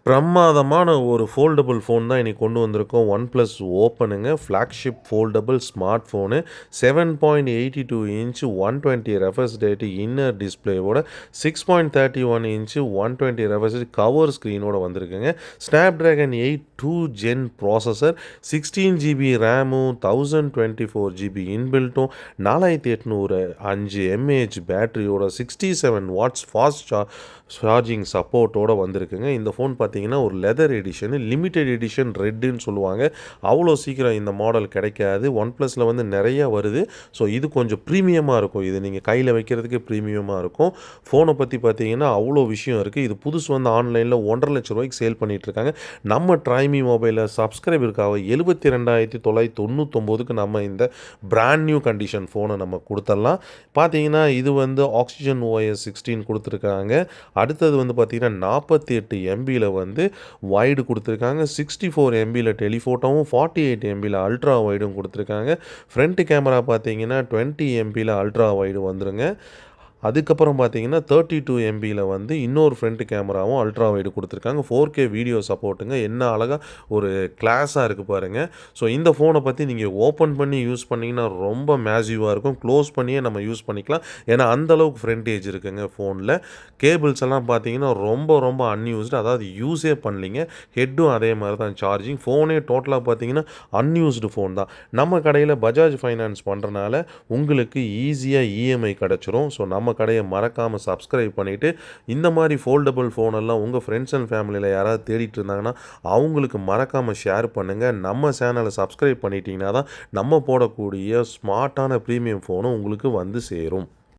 பிரமாதமான ஒரு foldable phone தான் இன்னைக்கு கொண்டு வந்திருக்கோம். OnePlus ஓப்பனுங்க. Flagship foldable smart phone. 7.82 inch 120 refresh rate inner டிஸ்ப்ளேவோட 6.31 இன்ச் 120 ரெஃப்ரெஷ் கவர் ஸ்க்ரீனோட வந்திருக்குங்க. Snapdragon 8 2 ஜென் ப்ராசஸர், 16 ஜிபி ரேமும் 1024 ஜிபி இன்பில்ட்டும், 4800 5 mAh பேட்டரியோட 67 வாட்ஸ் ஃபாஸ்ட் சார்ஜிங் சப்போர்ட்டோட வந்திருக்குங்க. இந்த ஃபோன் பார்த்தீங்கன்னா ஒரு லெதர் எடிஷனு, லிமிடெட் எடிஷன் ரெட்டுன்னு சொல்லுவாங்க. அவ்வளோ சீக்கிரம் இந்த மாடல் கிடைக்காது. OnePlusல வந்து நிறையா வருது. ஸோ இது கொஞ்சம் ப்ரீமியமாக இருக்கும். இது நீங்கள் கையில் வைக்கிறதுக்கு ப்ரீமியமாக இருக்கும். ஃபோனை பற்றி பார்த்தீங்கன்னா அவ்வளோ விஷயம் இருக்குது. இது புதுசு வந்து ஆன்லைனில் 1,50,000 ரூபாய்க்கு சேல் பண்ணிகிட்ருக்காங்க. நம்ம ட்ரைமி மொபைலில் சப்ஸ்கிரைபருக்காக 72,999க்கு நம்ம இந்த பிராண்ட் நியூ கண்டிஷன் ஃபோனை நம்ம கொடுத்துடலாம். பார்த்தீங்கன்னா இது வந்து ஆக்சிஜன் OS 16 கொடுத்துருக்காங்க. அடுத்தது வந்து பார்த்திங்கன்னா 48 MBயில் வந்து வைடு கொடுத்துருக்காங்க. 64 MBயில் டெலிஃபோட்டோவும் 48 MBயில் அல்ட்ரா வைடும் கொடுத்துருக்காங்க. ஃப்ரண்ட் கேமரா பார்த்தீங்கன்னா 20 MBயில் அல்ட்ரா வைடு வந்துருங்க. அதுக்கப்புறம் பார்த்தீங்கன்னா 32 MBயில் வந்து இன்னொரு ஃப்ரண்ட் கேமராவும் அல்ட்ரா வைடு கொடுத்துருக்காங்க. 4K video சப்போர்ட்டுங்க. என்ன அழகாக ஒரு கிளாஸாக இருக்குது பாருங்கள். ஸோ இந்த ஃபோனை பற்றி நீங்கள் ஓப்பன் பண்ணி யூஸ் பண்ணிங்கன்னா ரொம்ப மேசிவாக இருக்கும். க்ளோஸ் பண்ணியே நம்ம யூஸ் பண்ணிக்கலாம். ஏன்னா அந்தளவுக்கு ஃப்ரண்டேஜ் இருக்குங்க ஃபோனில். கேபிள்ஸ் எல்லாம் பார்த்தீங்கன்னா ரொம்ப அன்யூஸ்டு, அதாவது யூஸே பண்ணலிங்க. ஹெட்டும் அதே மாதிரி தான் சார்ஜிங். ஃபோனே டோட்டலாக பார்த்தீங்கன்னா அன்யூஸ்டு ஃபோன் தான். நம்ம கடையில் பஜாஜ் ஃபைனான்ஸ் பண்ணுறனால உங்களுக்கு ஈஸியாக EMI கிடச்சிரும். ஸோ நம்ம கடையை மறக்காமல் சப்ஸ்கிரைப் பண்ணிவிட்டு இந்த மாதிரி ஃபோல்டபுள் ஃபோனெல்லாம் உங்கள் ஃப்ரெண்ட்ஸ் அண்ட் ஃபேமிலியில் யாராவது தேடிட்டு இருந்தாங்கன்னா அவங்களுக்கு மறக்காமல் ஷேர் பண்ணுங்கள். நம்ம சேனலை சப்ஸ்கிரைப் பண்ணிட்டீங்கன்னா தான் நம்ம போடக்கூடிய ஸ்மார்ட்டான ப்ரீமியம் ஃபோனும் உங்களுக்கு வந்து சேரும்.